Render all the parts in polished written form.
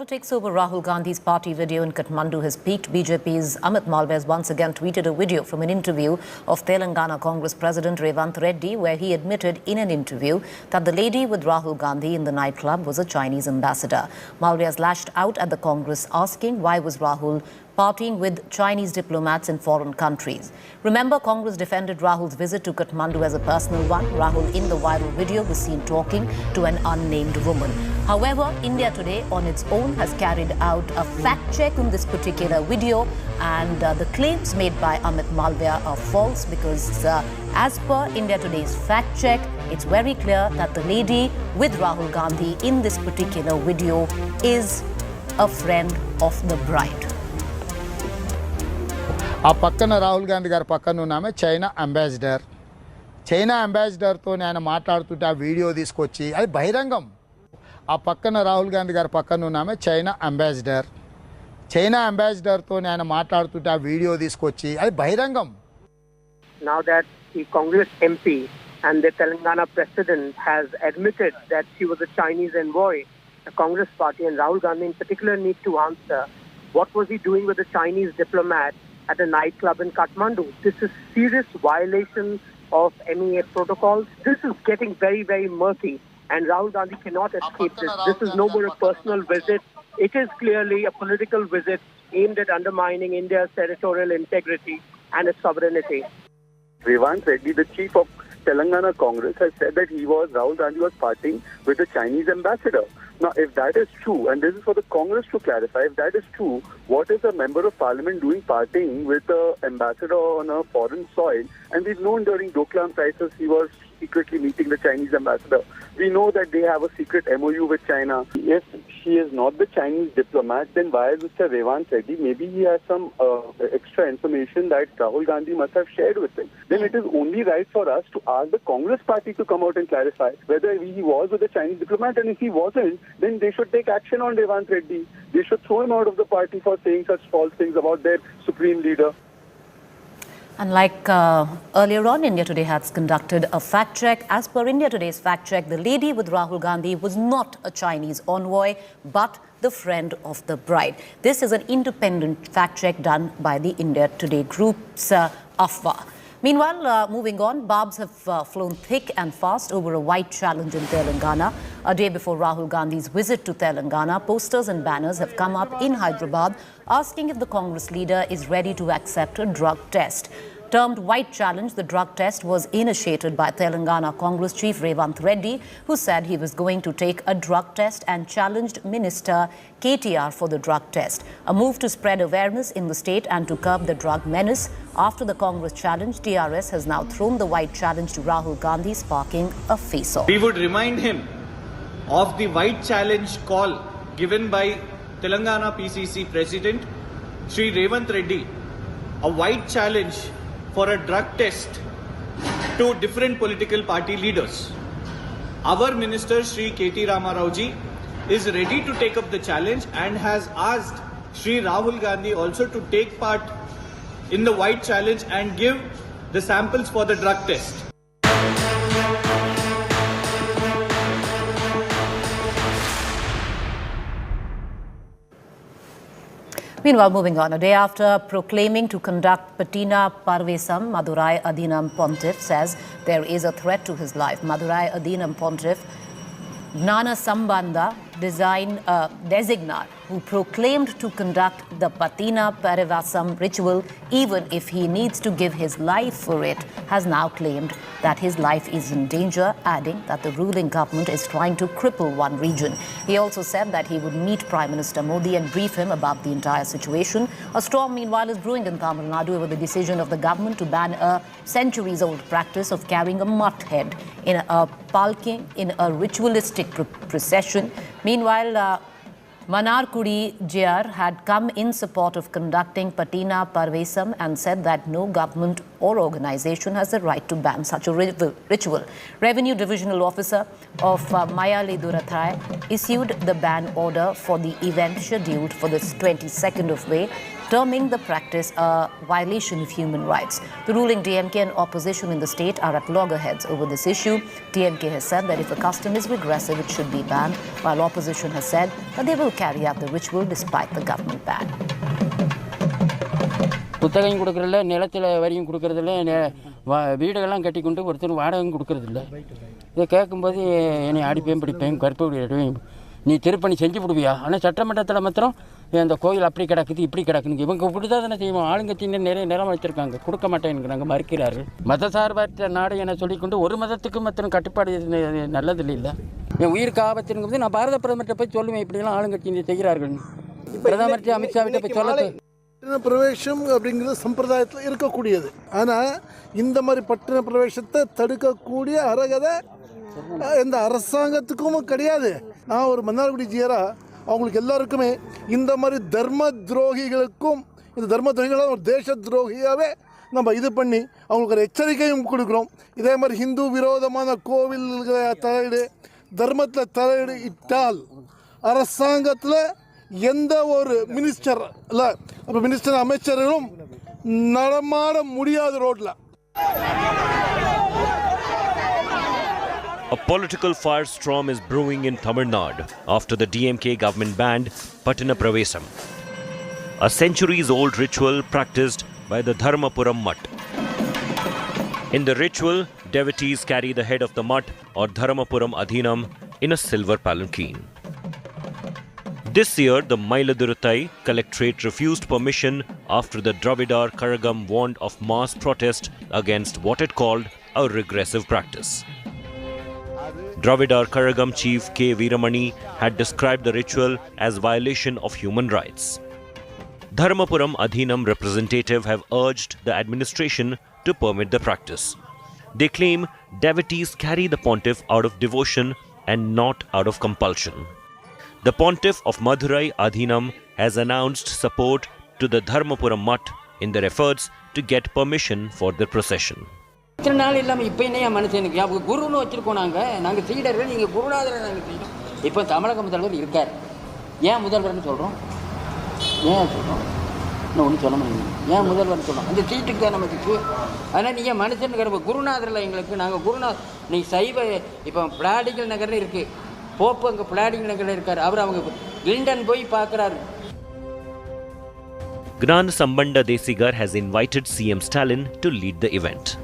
Politics over Rahul Gandhi's party video in Kathmandu has peaked. BJP's Amit Malviya once again tweeted a video from an interview of Telangana Congress President Revanth Reddy, where he admitted in an interview that the lady with Rahul Gandhi in the nightclub was a Chinese ambassador. Malviya lashed out at the Congress, asking why was Rahul partying with Chinese diplomats in foreign countries. Remember, Congress defended Rahul's visit to Kathmandu as a personal one. Rahul in the viral video was seen talking to an unnamed woman. However, India Today on its own has carried out a fact check on this particular video, and the claims made by Amit Malviya are false because as per India Today's fact check, it's very clear that the lady with Rahul Gandhi in this particular video is a friend of the bride. ఆ పక్కన రాహుల్ గాంధీ గారి పక్కన ఉన్నామే China అంబాసిడర్తో ఆయన మాట్లాడుతుంటే ఆ video తీసుకొచ్చి అది బహిరంగం. ఆ పక్కన రాహుల్ గాంధీ గారి పక్కన ఉన్నామే చైనా అంబాసిడర్తో ఆయన మాట్లాడుతుంటే ఆ వీడియో తీసుకొచ్చి అది బహిరంగం. Now that the Congress MP and the Telangana president has admitted that she was a Chinese envoy, the Congress party and Rahul Gandhi in particular need to answer what was he doing with a Chinese diplomat at a nightclub in Kathmandu. This is serious violation of MEA protocols. This is getting very, very murky, and Rahul Gandhi cannot escape this. This is no more a personal visit. It is clearly a political visit aimed at undermining India's territorial integrity and its sovereignty. Revanth Reddy, the chief of Telangana Congress, has said that Rahul Gandhi was partying with a Chinese ambassador. Now, if that is true, and this is for the Congress to clarify, if that is true, what is a member of parliament doing partying with an ambassador on a foreign soil? And we've known during Doklam crisis he was secretly meeting the Chinese ambassador. We know that they have a secret MOU with China. If she is not the Chinese diplomat, then why is Mr. Revanth Reddy? Maybe he has some extra information that Rahul Gandhi must have shared with him. Then it is only right for us to ask the Congress party to come out and clarify whether he was with a Chinese diplomat, and if he wasn't, then they should take action on Revanth Reddy. They should throw him out of the party for saying such false things about their supreme leader. And like earlier on, India Today has conducted a fact check. As per India Today's fact check, the lady with Rahul Gandhi was not a Chinese envoy, but the friend of the bride. This is an independent fact check done by the India Today group's AFWA. Meanwhile, moving on, barbs have flown thick and fast over a white challenge in Telangana. A day before Rahul Gandhi's visit to Telangana, posters and banners have come up in Hyderabad asking if the Congress leader is ready to accept a drug test. Termed White Challenge, the drug test was initiated by Telangana Congress Chief Revanth Reddy, who said he was going to take a drug test and challenged Minister KTR for the drug test. A move to spread awareness in the state and to curb the drug menace. After the Congress challenge, TRS has now thrown the White Challenge to Rahul Gandhi, sparking a face-off. We would remind him of the White Challenge call given by Telangana PCC President Sri Revanth Reddy, a White Challenge for a drug test to different political party leaders. Our Minister Sri K.T. Rama Rauji is ready to take up the challenge and has asked Sri Rahul Gandhi also to take part in the White Challenge and give the samples for the drug test. Meanwhile, moving on, a day after proclaiming to conduct Pattina Pravesam, Madurai Adhinam Pontiff says there is a threat to his life. Madurai Adhinam Pontiff Gnana Sambandha designat, who proclaimed to conduct the Pattina Pravesam ritual even if he needs to give his life for it, has now claimed that his life is in danger, adding that the ruling government is trying to cripple one region. He also said that he would meet Prime Minister Modi and brief him about the entire situation. A storm, meanwhile, is brewing in Tamil Nadu over the decision of the government to ban a centuries-old practice of carrying a mutt head in a palki in a ritualistic procession. Meanwhile, Manarkudi Jr. had come in support of conducting Pattina Pravesam and said that no government or organization has the right to ban such a ritual. Revenue Divisional Officer of Mayali Durathai issued the ban order for the event scheduled for the 22nd of May. terming the practice a violation of human rights. The ruling DMK and opposition in the state are at loggerheads over this issue. DMK has said that if a custom is regressive, it should be banned, while opposition has said that they will carry out the ritual despite the government ban. புத்தகம் கொடுக்கறதில்ல, நிலத்தில் வரியும் கொடுக்கறதில்ல, வீடுகள்லாம் கட்டி கொண்டு ஒருத்தர் வாடகையும் கொடுக்கறதில்ல. இதை கேட்கும்போது என்னை அடிப்பேன் பிடிப்பேன் கற்பூடி அடிப்பேன், நீ திருப்பணி செஞ்சு விடுவியா? ஆனால் சட்டமன்றத்தில் மாத்திரம் அந்த கோயில் அப்படி கிடக்குது இப்படி கிடக்குதுங்க. இவங்க இப்படி தான் தானே செய்வோம். ஆளுங்கட்சியினர் நிறைய நிலம் வச்சுருக்காங்க, கொடுக்க மாட்டேங்கிறாங்க, மறுக்கிறார்கள். மதசார்பற்ற நாடு என சொல்லிக்கொண்டு ஒரு மதத்துக்கு மாத்திரம் கட்டுப்பாடு நல்லது இல்லை. என் உயிருக்கு ஆபத்துங்கிறது நான் பாரத பிரதமர்கிட்ட போய் சொல்லுவேன், இப்படிலாம் ஆளுங்கட்சியினர் செய்கிறார்கள். பிரதமர் அமித்ஷா கிட்ட போய் சொல்ல பட்டின பிரவேசம் அப்படிங்கிறது சம்பிரதாயத்தில் இருக்கக்கூடியது. ஆனால் இந்த மாதிரி பட்டின பிரவேசத்தை தடுக்கக்கூடிய அருகதை எந்த அரசாங்கத்துக்கும் கிடையாது. நான் ஒரு மன்னார்குடி ஜியராக அவங்களுக்கு எல்லாருக்குமே இந்த மாதிரி தர்ம துரோகிகளுக்கும், இந்த தர்ம துரோகிகளாக ஒரு தேச துரோகியாகவே நம்ம இது பண்ணி அவங்களுக்கு ஒரு எச்சரிக்கையும் கொடுக்குறோம். இதே மாதிரி ஹிந்து விரோதமான கோவில்களை தலையீடு, தர்மத்தில் தலையீடு இட்டால் அரசாங்கத்தில் எந்த ஒரு மினிஸ்டர் இல்லை, அப்போ மினிஸ்டர் அமைச்சர்களும் நடமாட முடியாத ரோட்டில். A political firestorm is brewing in Tamil Nadu after the DMK government banned Pattina Pravesam, a centuries-old ritual practiced by the Dharmapuram Mutt. In the ritual, devotees carry the head of the Mutt or Dharmapuram Adhinam in a silver palanquin. This year, the Mailadurai collectorate refused permission after the Dravidar Karagam warned of mass protest against what it called a regressive practice. Dravidar Karagam chief K. Veeramani had described the ritual as violation of human rights. Dharmapuram Adhinam representatives have urged the administration to permit the practice. They claim devotees carry the pontiff out of devotion and not out of compulsion. The pontiff of Madurai Adhinam has announced support to the Dharmapuram Mutt in their efforts to get permission for the procession. இத்தனை நாள் இல்லாமல் இப்போ என்ன மனுஷனுக்கு அவங்க குருன்னு வச்சுருக்கோம். நாங்கள் சீடர்கள், நீங்கள் குருநாதரை நாங்கள் செய்யணும். இப்போ தமிழக முதல்வர் இருக்கார், ஏன் முதல்வர்னு சொல்கிறோம்? ஏன் சொல்கிறோம்? இன்னும் ஒன்றும் சொல்ல முடியும். ஏன் முதல்வர்னு சொல்கிறோம்? அந்த சீட்டுக்கு தான் நமக்கு. அதனால் நீங்கள் மனுஷனுக்கு குருநாதரில் எங்களுக்கு நாங்கள் குருநாத். நீ சைவ இப்போ பிளாடிக்கல் நகர்னு இருக்குது, போப்பு அங்கே பிளாடிங் நகரில் இருக்கார். அவர் அவங்க லண்டன் போய் பார்க்குறாரு. Gnan Sambanda Desigar has invited CM Stalin to lead the event.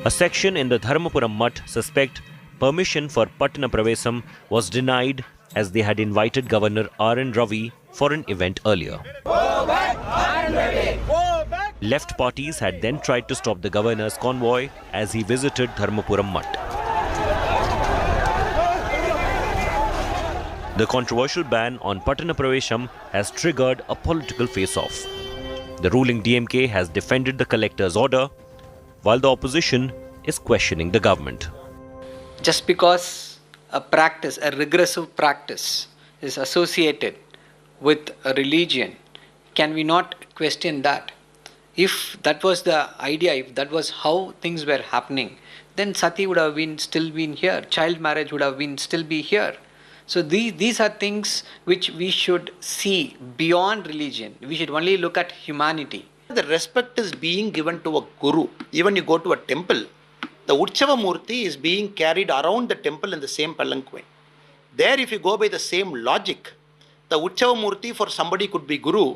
A section in the Dharmapuram Mutt suspect permission for Pattina Pravesam was denied as they had invited Governor R.N. Ravi for an event earlier. Go back, R.N. Ravi! Go back! Left parties had then tried to stop the governor's convoy as he visited Dharmapuram Mutt. The controversial ban on Pattina Pravesam has triggered a political face-off. The ruling DMK has defended the collector's order, while the opposition is questioning the government. Just because a practice, a regressive practice, is associated with a religion, can we not question that? If that was the idea, if that was how things were happening, then Sati would have still been here, child marriage would have still be here. So these are things which we should see beyond religion. We should only look at humanity. The respect is being given to a guru. Even you go to a temple, the Uchchava Murti is being carried around the temple in the same palanquin. There, if you go by the same logic, the Uchchava Murti for somebody could be Guru,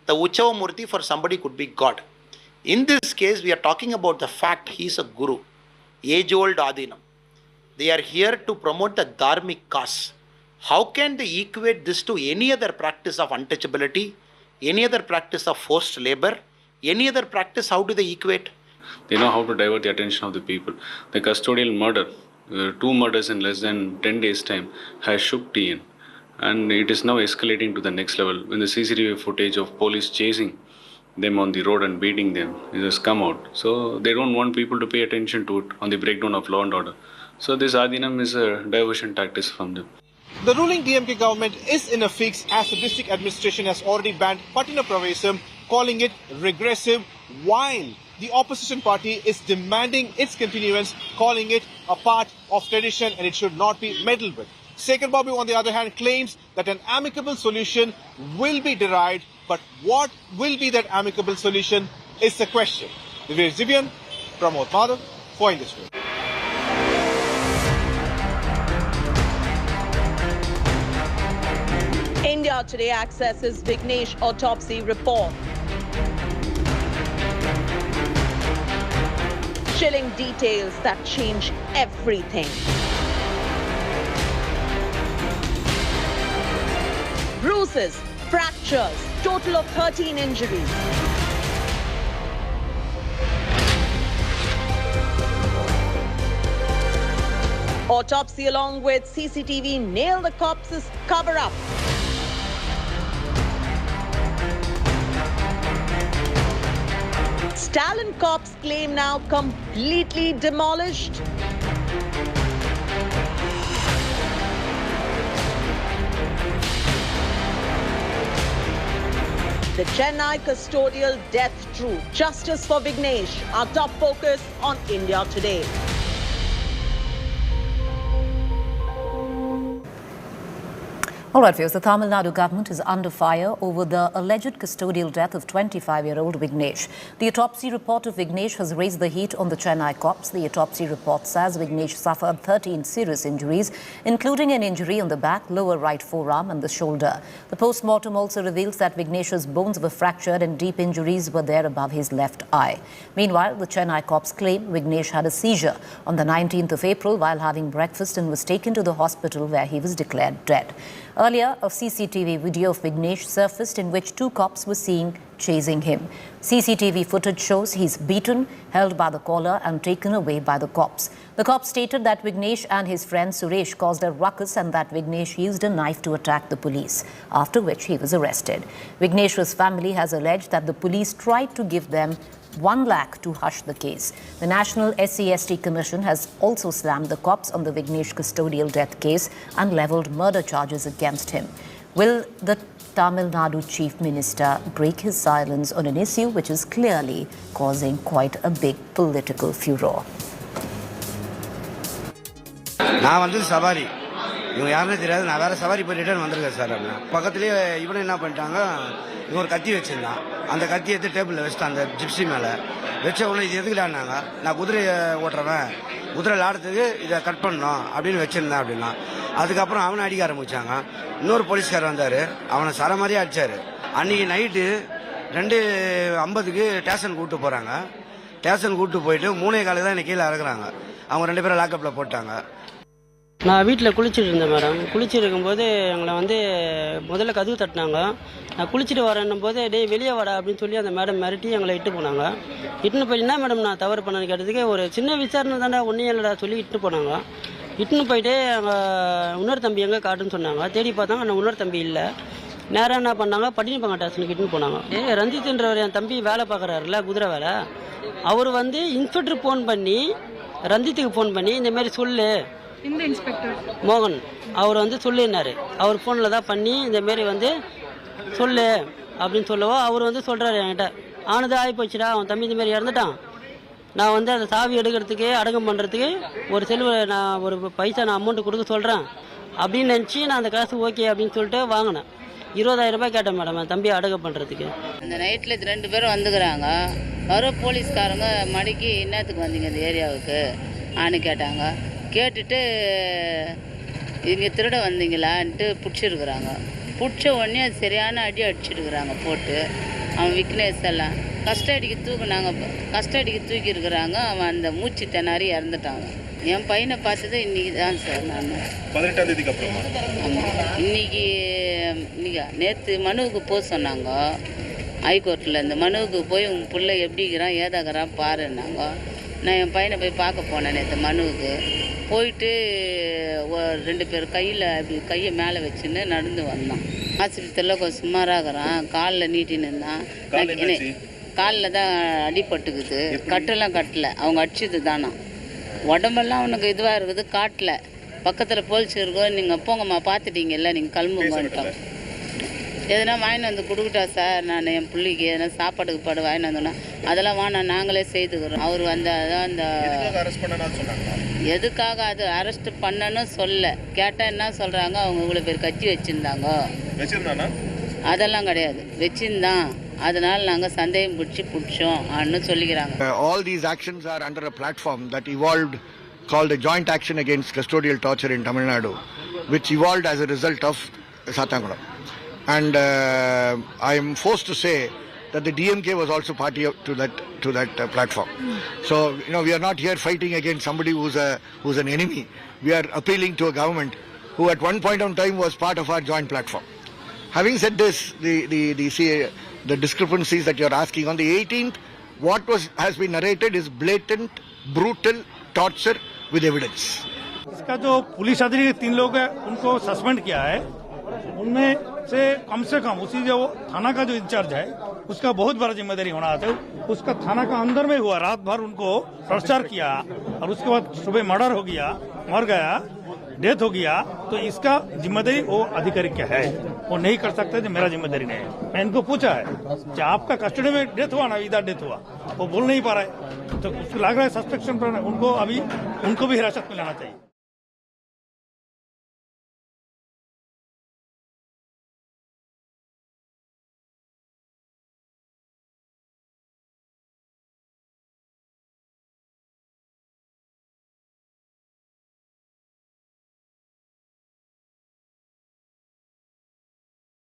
the Uchchava Murti for somebody could be God. In this case, we are talking about the fact he is a Guru, age-old Adhinam. They are here to promote the dharmic cause. How can they equate this to any other practice of untouchability, any other practice of forced labor, any other practice? How do they equate? They know how to divert the attention of the people. The custodial murder, 2 murders in less than 10 days' time, has shook TN. And it is now escalating to the next level. When the CCTV footage of police chasing them on the road and beating them, it has come out. So they don't want people to pay attention to it on the breakdown of law and order. So this Adhinam is a diversion tactic from them. The ruling DMK government is in a fix as the district administration has already banned Pattina Pravesam, calling it regressive, while the opposition party is demanding its continuance, calling it a part of tradition and it should not be meddled with. Sekhar Babu, on the other hand, claims that an amicable solution will be derived, but what will be that amicable solution is the question. Vignesh Zivian, Pramod Madhav for Industry. India Today accesses Vignesh autopsy report. Chilling details that change everything. Bruises, fractures, total of 13 injuries. Autopsy along with CCTV nail the corpse's cover-up. Stalin corpse claim now completely demolished. The Chennai Custodial death truth. Justice for Vignesh, our top focus on India Today. All right, viewers, the Tamil Nadu government is under fire over the alleged custodial death of 25-year-old Vignesh. The autopsy report of Vignesh has raised the heat on the Chennai cops. The autopsy report says Vignesh suffered 13 serious injuries, including an injury on the back, lower right forearm and the shoulder. The post-mortem also reveals that Vignesh's bones were fractured and deep injuries were there above his left eye. Meanwhile, the Chennai cops claim Vignesh had a seizure on the 19th of April while having breakfast and was taken to the hospital where he was declared dead. Earlier, a CCTV video of Vignesh surfaced in which two cops were seen chasing him. CCTV footage shows he's beaten, held by the collar and taken away by the cops. The cops stated that Vignesh and his friend Suresh caused a ruckus and that Vignesh used a knife to attack the police, after which he was arrested. Vignesh's family has alleged that the police tried to give them 1 lakh to hush the case. The National SC/ST Commission has also slammed the cops on the Vignesh custodial death case and levelled murder charges against him. Will the Tamil Nadu Chief Minister break his silence on an issue which is clearly causing quite a big political furor? நான் வந்து சவாரி இவங்க யாருன்னே தெரியாது. நான் வேற சவாரி போய் ரிட்டர்ன் வந்திருக்கேன் சார். அப்படின்னா பக்கத்துலேயே இவனை என்ன பண்ணிட்டாங்க, இவன் ஒரு கத்தி வச்சிருந்தான். அந்த கத்தி எடுத்து டேபிளில் வச்சுட்டான், அந்த ஜிப்சி மேலே வச்ச உடனே இது எதுக்குலான்னாங்க. நான் குதிரையை ஓட்டுறவன், குதிரை ஆடுறதுக்கு இதை கட் பண்ணணும் அப்படின்னு வச்சிருந்தேன் அப்படின்னா. அதுக்கப்புறம் அவனை அடிக்க ஆரம்பிச்சாங்க. இன்னொரு போலீஸ்கார் வந்தார், அவனை சர மாதிரியே அடித்தார். அன்றைக்கி நைட்டு 2:50க்கு ஸ்டேஷன் கூப்பிட்டு போகிறாங்க. ஸ்டேஷன் கூப்பிட்டு போயிட்டு 3:15 தான் என்னை கீழே இறக்குறாங்க. அவங்க 2 பேரும் லாக்கப்பில் போட்டாங்க. நான் வீட்டில் குளிச்சுட்டு இருந்தேன் மேடம். குளிச்சுட்டு இருக்கும்போது எங்களை வந்து முதல்ல கதவு தட்டினாங்க. நான் குளிச்சுட்டு வரேன்னும் போது டேய் வெளியே வாடா அப்படின்னு சொல்லி அந்த மேடம் மிரட்டி எங்களை இட்டு போனாங்க. இட்டுன்னு போய் என்ன மேடம் நான் தவறு பண்ணேன்னு கேட்டதுக்கு ஒரு சின்ன விசாரணை தாண்டா ஒன்றும் இல்லைடா சொல்லி இட்டு போனாங்க. இட்டுன்னு போயிட்டு அங்கே இன்னொரு தம்பி எங்கே காட்டுன்னு சொன்னாங்க. தேடி பார்த்தாங்க அந்த இன்னொரு தம்பி இல்லை. நேராக என்ன பண்ணாங்க, பட்டினப்பாக்கம் ஸ்டேஷனுக்கு இட்டுன்னு போனாங்க. ரஞ்சித்ன்றவர் என் தம்பி வேலை பார்க்குறாருல குதிரை வேலை, அவர் வந்து இன்ஸ்பெக்டர் ஃபோன் பண்ணி ரஞ்சித்துக்கு ஃபோன் பண்ணி இந்தமாரி சொல்லு, இந்த இன்ஸ்பெக்டர் மோகன் அவர் வந்து சொல்லினார். அவர் ஃபோனில் தான் பண்ணி இந்தமாரி வந்து சொல்லு அப்படின்னு சொல்லவோ அவர் வந்து சொல்கிறாரு என்கிட்ட, ஆனது ஆகிப்போச்சுடா அவன் தம்பி இந்தமாரி இறந்துட்டான், நான் வந்து அதை சாவி எடுக்கிறதுக்கு அடக்கம் பண்ணுறதுக்கு ஒரு நான் ஒரு பைசா நான் அமௌண்ட்டு கொடுக்க சொல்கிறேன் அப்படின்னு நினச்சி நான் அந்த காசு ஓகே அப்படின்னு சொல்லிட்டு வாங்கினேன். 20,000 ரூபாய் கேட்டேன் மேடம் என் தம்பியை அடக்கம் பண்ணுறதுக்கு. அந்த நைட்டில் 2 பேரும் வந்துக்கிறாங்க. வர போலீஸ்காரங்க மடிக்கு என்னத்துக்கு வந்தீங்க இந்த ஏரியாவுக்கு ஆன்னு கேட்டாங்க. கேட்டுட்டு இங்கே திருட வந்தீங்களான்ட்டு பிடிச்சிருக்குறாங்க. பிடிச்ச உடனே அது சரியான அடி அடிச்சிருக்கிறாங்க போட்டு. அவன் விக்னேஷ் எல்லாம் கஸ்டடிக்கு தூக்கியிருக்கிறாங்க. அவன் அந்த மூச்சு திணறி இறந்துட்டாங்க. என் பையனை பார்த்தது இன்றைக்கி தான் சார். நான் 18ஆம் தேதிக்கு அப்புறமா இன்னைக்கு நேற்று மனுவுக்கு போக சொன்னாங்க ஹைகோர்ட்டில். இந்த மனுவுக்கு போய் உங்கள் பிள்ளை எப்படிக்கிறான் ஏதாகிறான் பாருன்னாங்க. நான் என் பையனை போய் பார்க்க போனேன் நேற்று மனுவுக்கு. போயிட்டு 2 பேர் கையை மேலே வச்சுன்னு நடந்து வந்தான். ஆஸ்பத்திரியில் கொஞ்சம் சுமாராகிறான். காலில் நீட்டின்னு இருந்தான். காலில் தான் அடிபட்டுக்குது. கட்டெல்லாம் கட்டலை, அவங்க அடிச்சது தானா. உடம்பெல்லாம் அவனுக்கு இதுவாக இருக்குது. காட்டில் பக்கத்தில் போலீஸ் இருக்கோ, நீங்கள் போங்கம்மா பார்த்துட்டீங்கல்ல நீங்கள் கிளம்புங்கன்ட்டோம். எதனா வாங்கிட்டு வந்து கொடுக்கட்டா சார், நான் என் பிள்ளைக்கு எதனா சாப்பாட்டுக்கு பாடு வாங்கிட்டு வந்தோன்னா அதெல்லாம் வேணாம் நாங்களே செய்துக்கிறோம். அவர் வந்து அதான் அந்த எதுக்காக அது அரெஸ்ட் பண்ணணும் சொல்ல கேட்டால் என்ன சொல்கிறாங்க, அவங்க இவ்வளோ பேர் கட்சி வச்சுருந்தாங்க. அதெல்லாம் கிடையாது, வச்சுருந்தான், அதனால நாங்கள் சந்தேகம் பிடிச்சோம் அப்படின்னு சொல்லிக்கிறாங்க. All these actions are under a platform that evolved called the Joint Action Against Custodial Torture in Tamil Nadu, which evolved as a result of Satyankulam. And I am forced to say that the DMK was also party to that platform. So we are not here fighting against somebody who's an enemy. We are appealing to a government who at one point in time was part of our joint platform. Having said this, the discrepancies that you are asking on the 18th, what has been narrated is blatant, brutal torture with evidence. इसका जो police अधिकारी 3 लोग हैं उनको suspend किया है, उनमें से कम उसी जो थाना का जो इंचार्ज है उसका बहुत बड़ा जिम्मेदारी होना है। उसका थाना का अंदर में हुआ, रात भर उनको प्रचार किया और उसके बाद सुबह मर्डर हो गया, मर गया, डेथ हो गया। तो इसका जिम्मेदारी वो अधिकारी क्या है, वो नहीं कर सकता जो मेरा जिम्मेदारी नहीं है। मैं इनको पूछा है कि आपका कस्टडी में डेथ हुआ ना, इधर डेथ हुआ, वो बोल नहीं पा रहा है, तो उसको लग रहा है सस्पेक्शन पर उनको भी हिरासत में लेना चाहिए।